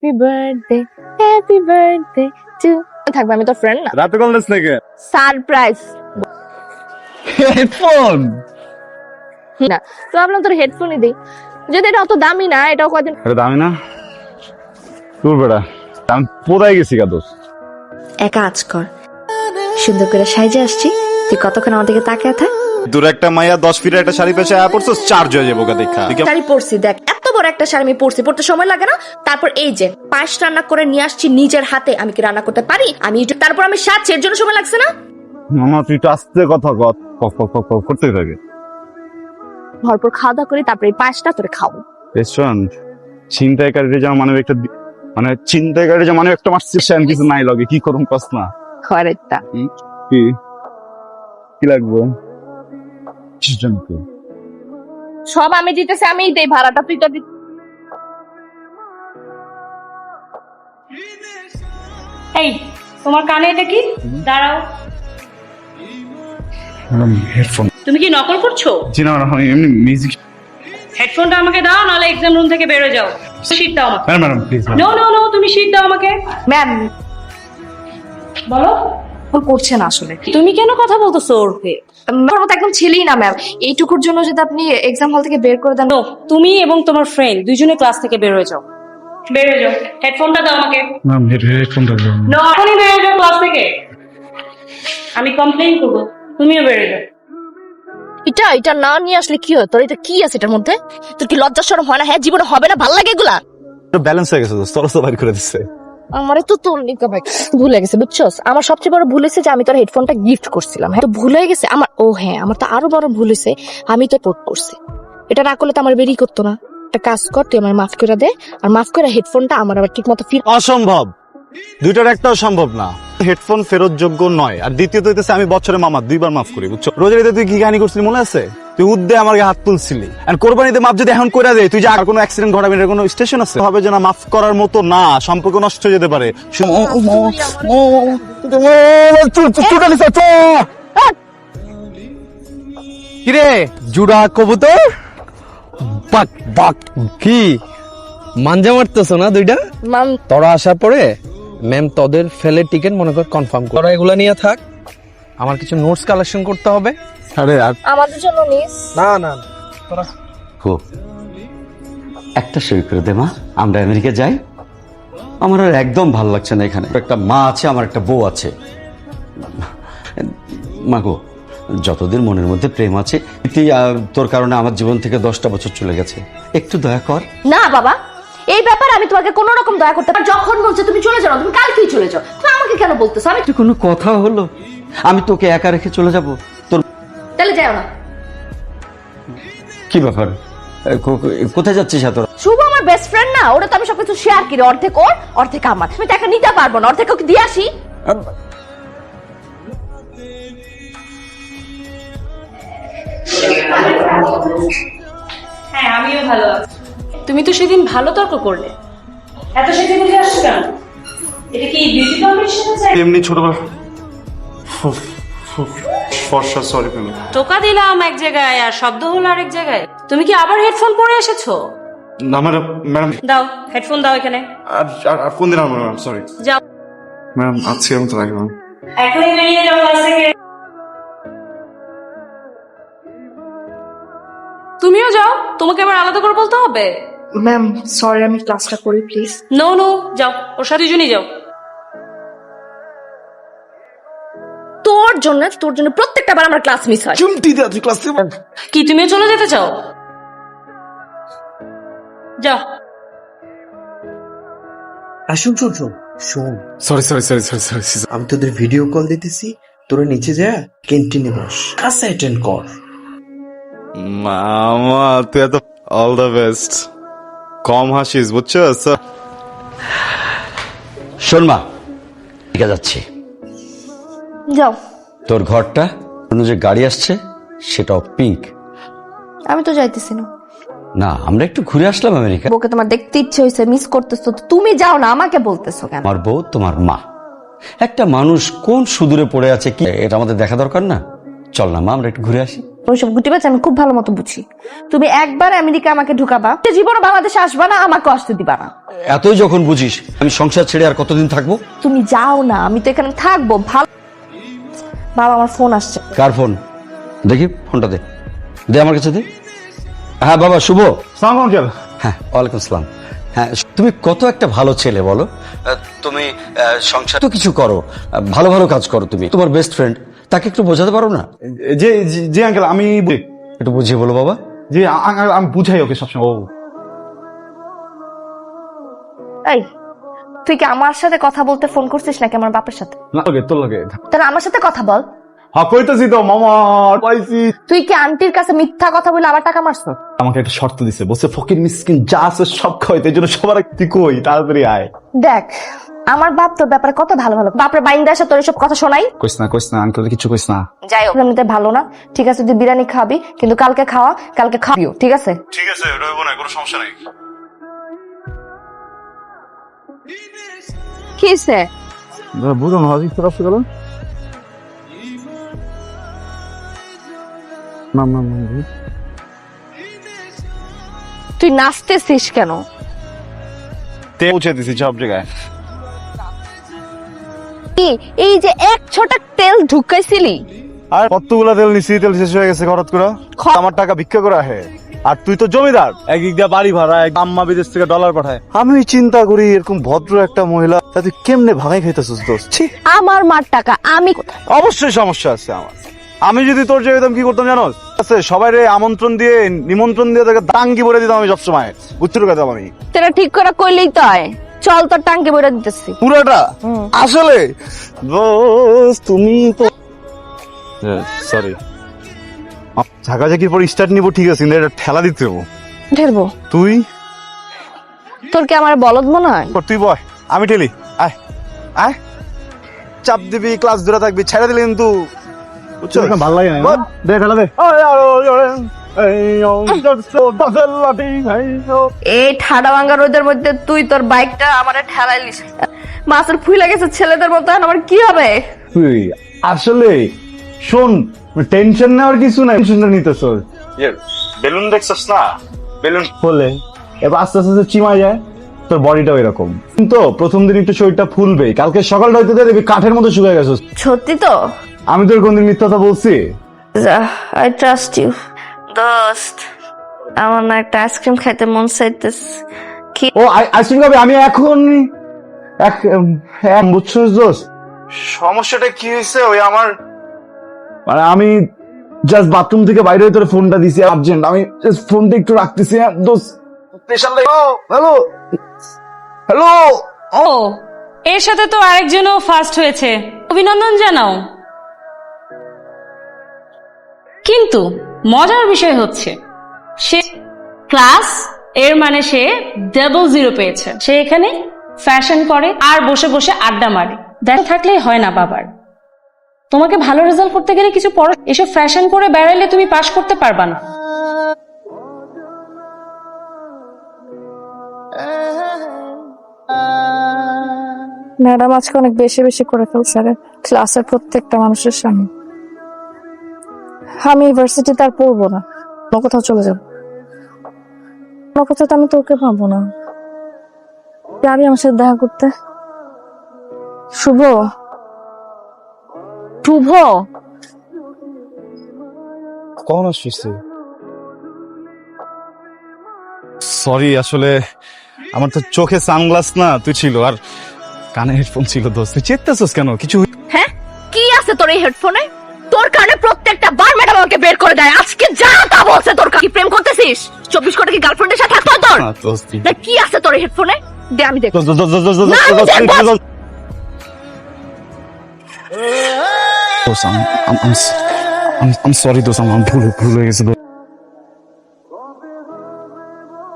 Happy birthday to থাকবে। আমি তোর ফ্রেন্ড না। রাতে কল দিস নাকি? সারপ্রাইজ হেডফোন না, তো ভাবলাম তোর হেডফোনই দিই, যদি এটা অত দামি না, এটাও কয়দিন। এটা দামি না তোর বেটা, আমি পোদাই গেছি গা দোস্ত। এক কাজ কর, সুন্দর করে সাইজে আসছি, তুই কতক্ষণ আমার দিকে তাকিয়ে থাক। দূর একটা মাইয়া 10 ফিটের একটা শাড়ি পেছে আয়া পড়ছস, চার্জ হয়ে যাবো গা দেখা। শাড়ি পরছি, দেখ এত বড় একটা শাড়ি আমি পরছি, পড়তে সময় লাগে না? তারপর এই যে পায়েস রান্না করে নিয়ে আসছি নিজের হাতে, আমি কি রান্না করতে পারি? আমি তারপর আমি সাজছি, এর জন্য সময় লাগছে না? মামা তুই তো আস্তে কথা করতে থাকে। ভরপুর খাওয়া দাওয়া করি, তারপরে এই পায়েসটা তোরে খাবো। রেস্টুরেন্ট ছিনতাইকারীর যা মানে একটা মানে ছিনতাইকারী যা মানে একটা মারছিস সেন কিছু নাই লগে, কি করুম কস না? খরেরটা কি কি লাগবে? সব আমি দিতেছি, আমিই দেই ভাড়াটা, তুই তো এই তোমার কানে এটা কি? দাঁড়াও, হেডফোন। তুমি কি নকল করছো? জি না, আমি এমনি মিউজিক। হেডফোনটা আমাকে দাও, নাহলে এক্সাম রুম থেকে বেরো যাও। শীট দাও আমাকে। Madam please. No no no, তুমি শীট দাও আমাকে। ম্যাম বলো, ফোন করছে না আসলে। তুমি কেন কথা বলতেছো ওরকে? আমার মতো একদম ছেলেই না ম্যাম, এইটুকুর জন্য যদি আপনি এক্সাম হল থেকে বের করে দেন। নো, তুমি এবং তোমার ফ্রেন্ড দুইজনে ক্লাস থেকে বের হয়ে যাও। বের হয়ে যাও, হেডফোনটা দাও আমাকে। ম্যাম হেডফোনটা দাও। নো, এখনই বের হয়ে যাও ক্লাস থেকে। আমি কমপ্লেইন করবো, তুমিও বের হয়ে যাও। এটা না নিয়ে আসলে কি হয়? তোর এটা কি আছে এটার মধ্যে? তোর কি লজ্জা শরম হয় না? হ্যাঁ, জীবনে হবে না, ভাল লাগে এগুলা? ব্যালেন্স হয়ে গেছে দোস্ত, তোর তো বাইর করে দিচ্ছে। আমারে তো তোর নিকা ভাই ভুলে গেছে, বুঝছস? আমার সবচেয়ে বড় ভুল হয়েছে যে আমি তোর হেডফোনটা গিফট করছিলাম। হ্যাঁ, তো ভুলে গেছে আমার। ও হ্যাঁ, আমার তো আরো বড় ভুল হয়েছে, আমি তো পোর্ট করছি। এটা না করলে তো আমার বেরি করতো না। একটা কাজ কর, তুই আমার মাফ করে দে, আর মাফ করে হেডফোনটা আমার আবার ঠিক মতো ফিট। অসম্ভব, দুইটার একটাও সম্ভব না। হেডফোন ফেরত যোগ্য নয়, আর দ্বিতীয়ত হইতেছে আমি বছরে মামা 2 বার মাফ করি, বুঝছো? রোজার ঈদে তুই কি কাহিনী করছিলি মনে আছে? তুই উদ্দে আমার গায়ে হাত তুলছিলি, আর কোরবানিতে মাফ যদি এখন করে দেয়, তুই যে আর কোনো অ্যাক্সিডেন্ট ঘটাবি এর কোনো স্টেশন আছে? হবে যে না, মাফ করার মতো না, সম্পর্ক নষ্ট হয়ে যেতে পারে। কিরে জুড়া কবুতর, বাক বাক কি মাঞ্জা মারতেছ না দুইটা? মাম তোরা আসার পরে ম্যাম তোদের ফেলের টিকিট মনে কর কনফার্ম কর। তোরা এগুলা নিয়ে থাক, আমার কিছু নোটস কালেকশন করতে হবে। আরে আর আমাদের জন্য নিস। না না তোরা একটা সই করে দে মা, আমরা আমেরিকা যাই। আমার আর একদম ভালো লাগছে না এখানে। একটা মা আছে, আমার একটা বউ আছে। মা গো, যতদিন মনের মধ্যে প্রেম আছে, তোর কারণে আমার জীবন থেকে 10টা বছর চলে গেছে, একটু দয়া কর। না বাবা, এই ব্যাপারে আমি তোমাকে কোনো রকম দয়া করতে পারি? যখন বলছো তুমি চলে যাও, তুমি কালকেই চলে যাও, তুমি আমাকে কেন বলতেছো? আমি তুই কোনো কথা হলো? আমি তোকে একা রেখে চলে যাব? তোর তাহলে যাও না। কি ব্যাপার, কোথায় যাচ্ছিস এত? শুভ আমার বেস্ট ফ্রেন্ড না, ওরা তো আমি সবকিছু শেয়ার করি, অর্ধেক ওর অর্ধেক আমার। আমি টাকা নিতে পারবো না, অর্ধেক ওকে দিয়ে আসি। হ্যাঁ, আমিও ভালো আছি। তুমি তো সেদিন ভালো তর্ক করলে, এত সেদিন বুঝে আসছো কেন? এটা কি বিউটি কম্পিটিশন আছে? এমনি ছোটবেলা ফর্সা, সরি ম্যাম। টোকা দিলাম এক জায়গায় আর শব্দ হলো আরেক জায়গায়। তুমি কি আবার হেডফোন পরে এসেছো? না ম্যাডাম, ম্যাডাম দাও হেডফোন দাও এখানে। আর কোন দিন আমার ম্যাডাম, সরি যাও, ম্যাডাম, আজকে আমি তো রাখলাম। এখনই বেরিয়ে যাও ক্লাস থেকে। তুমিও যাও, তোমাকে আবার আলাদা করে বলতে হবে? ম্যাম সরি, আমি ক্লাসটা করি প্লিজ। নো নো, যাও, ওর সাথে দুজনেই যাও। তোর জন্য প্রত্যেকটা বার আমার ক্লাস মিস হয়। চুমটি দে তুই ক্লাস থেকে। কি তুমিও চলে যেতে চাও? যাও। শুন শোন শোন শোন, sorry sorry sorry sorry sorry. আমি তোদের ভিডিও কল দিতেছি, তোরা নিচে যা ক্যান্টিনে বস, ক্লাস অ্যাটেন্ড কর। মামা তুই এত অল দ্য বেস্ট। কম হাসিস, বুঝছো? শোন মা, ঠিক যাচ্ছি। যাও। তোর ঘরটা, যে গাড়ি আসছে সেটাও পিঙ্ক। আমি তো যাইতেছি না। না, আমরা একটু ঘুরে আসলাম আমেরিকা। বউকে তোমার দেখতে ইচ্ছে হয়েছে, মিস করতেছো, তো তুমি যাও না, আমাকে বলতেছো কেন? আমার বউ তোমার মা। একটা মানুষ কোন সুদূরে পড়ে আছে, কি এটা আমাদের দেখা দরকার না? চল না মা আমরা একটু ঘুরে আসি। ওইসব গুটি বাচ্চা আমি খুব ভালো মতো বুঝি। তুমি একবার আমেরিকা আমাকে ঢুকাবা, জীবনে বাংলাদেশে আসবা না, আমাকে আসতে দিবা না। এতই যখন বুঝিস, আমি সংসার ছেড়ে আর কতদিন থাকবো? তুমি যাও না, আমি তো এখানে থাকবো। ভালো বাবা, আমার ফোন আসছে। কার ফোন? দেখি ফোনটা দে, দে আমার কাছে দে। হ্যাঁ বাবা শুভ। সালাম আঙ্কেল। হ্যাঁ ওয়ালাইকুম সালাম। হ্যাঁ তুমি কত একটা ভালো ছেলে বলো। তুমি সংসার তো কিছু করো, ভালো ভালো কাজ করো। তুমি তোমার বেস্ট ফ্রেন্ড, তাকে একটু বোঝাতে পারো না? জি জি, জি আঙ্কেল আমি একটু বুঝিয়ে বলো বাবা। জি আঙ্কেল আমি বুঝাই ওকে সবসময়। ও এই, তুই কি আমার সাথে কথা বলতে ফোন করছিস নাকি আমার বাপের সাথে? না লাগে তোর লাগে। তাহলে আমার সাথে কথা বল। হ্যাঁ কইতেছি তো মামা পাইছি। তুই কি আন্টির কাছে মিথ্যা কথা বলে আবার টাকা মারছ? আমাকে একটা শর্ত দিছে, বলছে ফকির মিসকিন যা আছে সব খাওয়াইতে, এই জন্য সবার তুই কই তাড়াতাড়ি আয়। দেখ, আমার বাপ তোর ব্যাপারে কত ভালো ভালো, বাপরে বাইন্দা আসে তোর এসব কথা শোনাই। কইস না আঙ্কেল কিছু কইস না। যাই হোক, এমনিতে ভালো না, ঠিক আছে? তুই বিরিয়ানি খাবি, কিন্তু কালকে খাওয়া, কালকে খাবিও, ঠিক আছে? ঠিক আছে রইব না, কোনো সমস্যা নাই। কি হইছে? বুঝো না হাজি খারাপ গেল না না না। তুই নাচতেছিস কেন? তে পৌঁছে দিছি সব জায়গায়। কি এই যে এক ছোটা তেল ঢুকাইছিলি? আর কতগুলা তেল নিছি, তেল শেষ হয়ে গেছে হঠাৎ করে। আমার টাকা ভিক্ষা করা হে, আর তুই তো জমিদার, একদিক দিয়ে বাড়ি ভাড়া, এক আম্মা বিদেশ থেকে ডলার পাঠায়। আমি চিন্তা করি এরকম ভদ্র একটা মহিলা তা তুই কেমনে ভাগাই খাইতেছিস দোস্ত? ছি, আমার মার টাকা আমি কোথায়? অবশ্যই সমস্যা আছে আমার। আমি যদি তোর জায়গায় হইতাম কি করতাম জানোস? আছে সবাই আমন্ত্রণ দিয়ে নিমন্ত্রণ দিয়ে তাকে দাঙ্গি বলে দিতাম আমি সবসময়। বুঝতে পারতাম আমি তোরা ঠিক করে কইলেই তো হয়। চল তোর টাঙ্কি বইরা দিতেছি। পুরোটা। আসলে দোস্ত তুমি তো সরি, ঝাঁকাঝাঁকির পর স্টার্ট নিবো ঠিক আছে, কিন্তু এটা ঠেলা দিতে হবো। ঢেরবো? তুই তোর কি আমার বলদ মনে হয়? তুই বয়, আমি ঠেলি। আয় আয়, চাপ দিবি, ক্লাস ধরে থাকবি, ছেড়ে দিলে কিন্তু ভালো লাগে না। দে ঠেলা দে। এই ঠাডা ভাঙ্গা রোদের মধ্যে তুই তোর বাইকটা আমারে ঠেলাইলিস, মাছের ফুইলা গেছে ছেলেদের মতো। আমার কি হবে? তুই আসলে শোন, টেনশন নেওয়ার কিছু নাই, টেনশনটা নিতেছ। বেলুন দেখছস না, বেলুন ফুলে এবার আস্তে আস্তে চিমা যায়, তোর বডিটাও এরকম। কিন্তু প্রথম দিন একটু শরীরটা ফুলবে, কালকে সকালটা হইতে দেখবি কাঠের মতো শুকিয়ে গেছিস। সত্যি তো? আমি তোর কোনদিন মিথ্যা কথা বলছি? আই ট্রাস্ট ইউ দোস্ত। আমার না একটা আইসক্রিম খাইতে মন চাইতেছে। ও আইসক্রিম খাবে? আমি এখন বুঝছস দোস্ত, সমস্যাটা কি হয়েছে? ওই আমার মানে আমি জাস্ট বাথরুম থেকে বাইরে হয়ে তোর ফোনটা দিছি আর্জেন্ট, আমি জাস্ট ফোনটা একটু রাখতেছি। দোস্ত প্রেশার লাগে। Hello hello. ও, এর সাথে তো আরেকজনও ফার্স্ট হয়েছে, অভিনন্দন জানাও। কিন্তু মজার বিষয় হচ্ছে সে ক্লাস, এর মানে সে 00 পেয়েছে। সে এখানে ফ্যাশন করে আর বসে বসে আড্ডা মারে। দেখা থাকলেই হয় না বাবার। তোমাকে ভালো রেজাল্ট করতে গেলে কিছু পড়া, এসব ফ্যাশন করে বেড়াইলে তুমি পাশ করতে পারবা না। ম্যাডাম আজকে অনেক বেশি বেশি করে ফেলছে রে, ক্লাসের প্রত্যেকটা মানুষের সামনে। আমি ইউনিভার্সিটিতে আর পড়বো না, অন্য কোথাও চলে যাবো। অন্য কোথাও তো আমি তোকে পাবো না। যাবি আমার সাথে দেখা করতে? শুভ, শুভ কখন আসছিস? সরি, আসলে আমার তো চোখে সানগ্লাস না তুই ছিল, আর কানে হেডফোন ছিল। দোস্ত তুই চেতেছিস কেন? কিছু হ্যাঁ, কি আছে তোর এই হেডফোনে? তোর কানে প্রত্যেকটা বার ম্যাডাম আমাকে বের করে দেয়। আজকে যা তা বলছে। তোর কি প্রেম করতেছিস? 24 ঘন্টা কি গার্লফ্রেন্ডের সাথে থাকতো তোর? না দোস্ত, না, কি আছে তোর এই হেডফোনে? দে আমি দেখব। সরি দোস্ত, আমার ভুল হয়ে গেছে।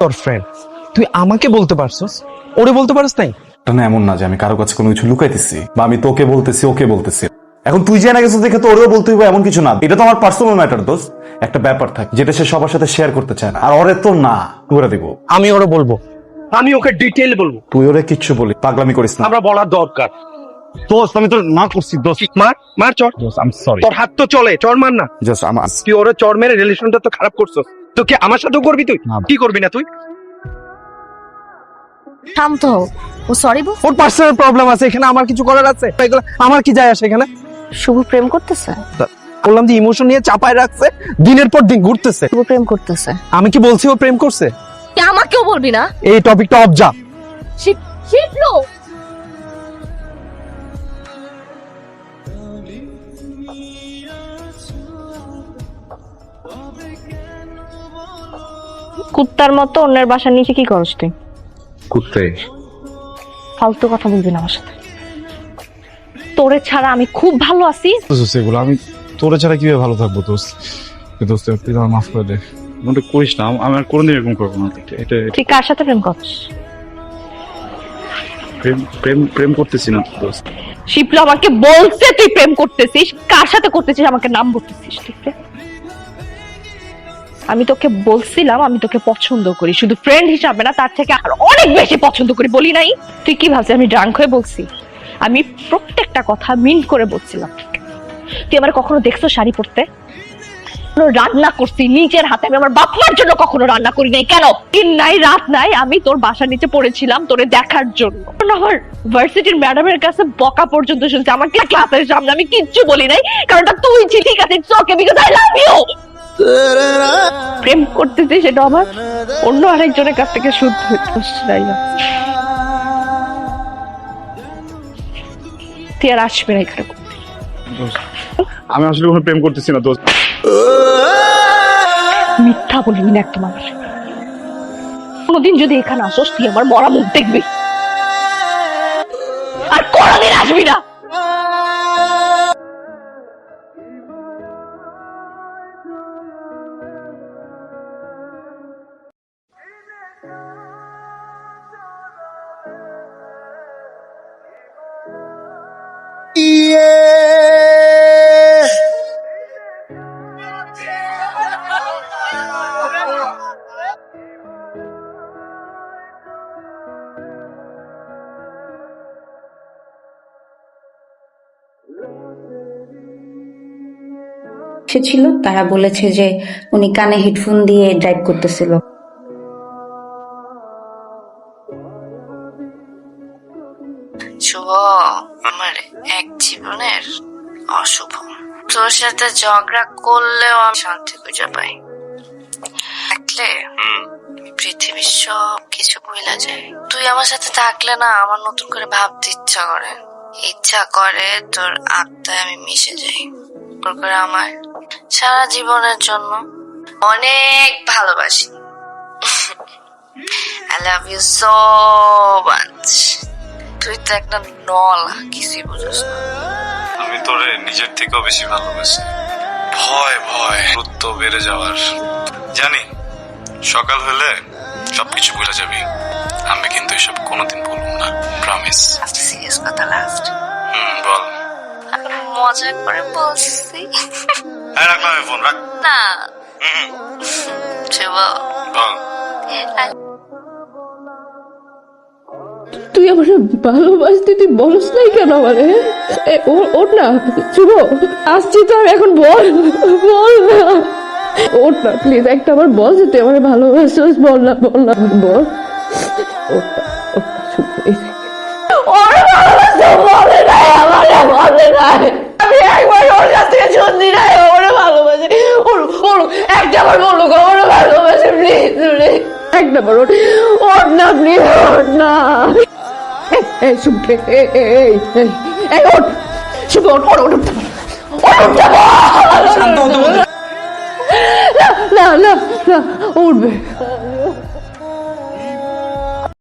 তোর ফ্রেন্ড, তুই আমাকে বলতে পারছস, ওরে বলতে পারছ নাই? না এমন না যে আমি কারো কাছে কোনো কিছু লুকাইতেছি, বা আমি তোকে বলতেছি ওকে বলতেছি। এখন তুই জানা গেছিস দেখে তো ওরেও বলতে হইব এমন কিছু না। এটা তো আমার পার্সোনাল ম্যাটার দোস্ত। একটা ব্যাপার থাকে যেটা সে সবার সাথে শেয়ার করতে চায় না, আর ওরে তো না করে দিব। আমি ওরে বলবো, আমি ওকে ডিটেইল বলবো। তুই ওরে কিচ্ছু বলি পাগলামি করিস না। আমরা বলার দরকার, দোস্ত আমি তো না করছি দোস্ত। মার মার চর, দোস্ত আই এম সরি। তোর হাত তো চলে, চর মার না। জাস্ট আমার তুই ওরা চর মেরে রিলেশনটা তো খারাপ করছস। তো কি আমার সাথেও করবি তুই? না। কি করবি না তুই? শান্ত হও। ও সরি বল। ওর পার্সোনাল প্রবলেম আছে, এখানে আমার কিছু করার আছে? এগুলো আমার কি যায় আসে এখানে? শুভ প্রেম করতেছে। বললাম যে ইমোশন নিয়ে চাপায় রাখছে, দিনের পর দিন ঘুরতেছে। শুভ প্রেম করতেছে। আমি কি বলছি ও প্রেম করছে? তুই আমাকেও বলবি না। এই টপিকটা অফ যা। শিপলো কুত্তার মতো অন্যের বাসার নিচে কি করছ তুই? কুত্তে ফালতু কথা বলবি না আমার সাথে। তোরে ছাড়া আমি খুব ভালো আছি। দোস্ত এগুলো আমি তোরে ছাড়া কিভাবে ভালো থাকবো দোস্ত? দোস্ত তুই আমার মাফ করে দে, মনটা করিস না, আমি আর কোনোদিন এরকম করবো না। এটা তুই কার সাথে প্রেম করছিস? প্রেম প্রেম প্রেম করতেছি না দোস্ত। শিপলো আমাকে বলছে তুই প্রেম করতেছিস। কার সাথে করতেছিস আমাকে নাম বলতেছিস? ঠিক আছে, আমি তোকে বলছিলাম আমি তোকে পছন্দ করি, শুধু ফ্রেন্ড হিসাবে না, তার থেকে আর অনেক বেশি পছন্দ করি। বলি নাই? তুই কি ভাবছিস আমি ড্রাঙ্ক হয়ে বলছি? আমি প্রত্যেকটা কথা মিন করে বলছিলাম। তুই আমার কখনো দেখছো শাড়ি পরতে? রান্না করছি নিজের হাতে, আমি আমার বাপ মার জন্য কখনো রান্না করি নাই। কেন? দিন নাই রাত নাই আমি তোর বাসার নিচে পড়েছিলাম তোরে দেখার জন্য। আমার ভার্সিটির ম্যাডামের কাছে বকা পর্যন্ত শুনছে আমাকে ক্লাসের সামনে। আমি কিচ্ছু বলি নাই, কারণটা তুই ছিলি। ঠিক আছে, it's okay because I love you. প্রেম করতেছি সেটা আমার অন্য আরেকজনের কাছ থেকে শুদ্ধ হচ্ছে না। তুই আর আসবে না এখানে। আমি আসলে কোনো প্রেম করতেছি না দোস্ত। মিথ্যা বলবি না একদম আমার। কোনোদিন যদি এখানে আসোস তুই আমার মরা মুখ দেখবি, আর কোনোদিন আসবি না। ছিল তারা বলেছে যে উনি কানে হেডফোন দিয়ে ড্রাইভ করতেছিল। শুভ আমার এক জীবনের অশুভ। তোর সাথে ঝগড়া করলেও আমি শান্তি খুঁজে পাই। থাকলে পৃথিবীর সব কিছু ভুলে যায়। তুই আমার সাথে থাকলে না আমার নতুন করে ভাবতে ইচ্ছা করে তোর আত্মায় আমি মিশে যাই। তোর করে আমার সারা জীবনের জন্য অনেক ভালোবাসি। I love you so much. তুই তো একটা নলা, কিছুই বুঝোস না। আমি তোরে নিজের থেকেও বেশি ভালোবাসি। ভয় গুরুত্ব বেড়ে যাওয়ার জানি। সকাল হলে সবকিছু ভুলে যাবি। আমি কিন্তু এসব কোনোদিন ভুলবো না, প্রমিস। সিরিয়াস কথা লাস্ট। বল। আমি মজা করে বলছি। রাখলাম ফোন, রাখ না শুভ বল। তুই আমার ভালোবাসতে তুই বলস নাই কেন আমারে? ওর না শুভ, আসছি তো আমি এখন। বল বল না, ওর না প্লিজ একটা আমার বল যে তুই আমার ভালোবাসিস। বল না বল না বল। আমি একবার ওর কাছ থেকে শুনছি না ওরে ভালোবাসে। একটা বার বললো ওরে ভালোবাসে প্লিজ। একটা বার ওর না প্লিজ, ওর না। এই শুভ, এই ওঠ শুভ, ওঠ না না না উঠবে।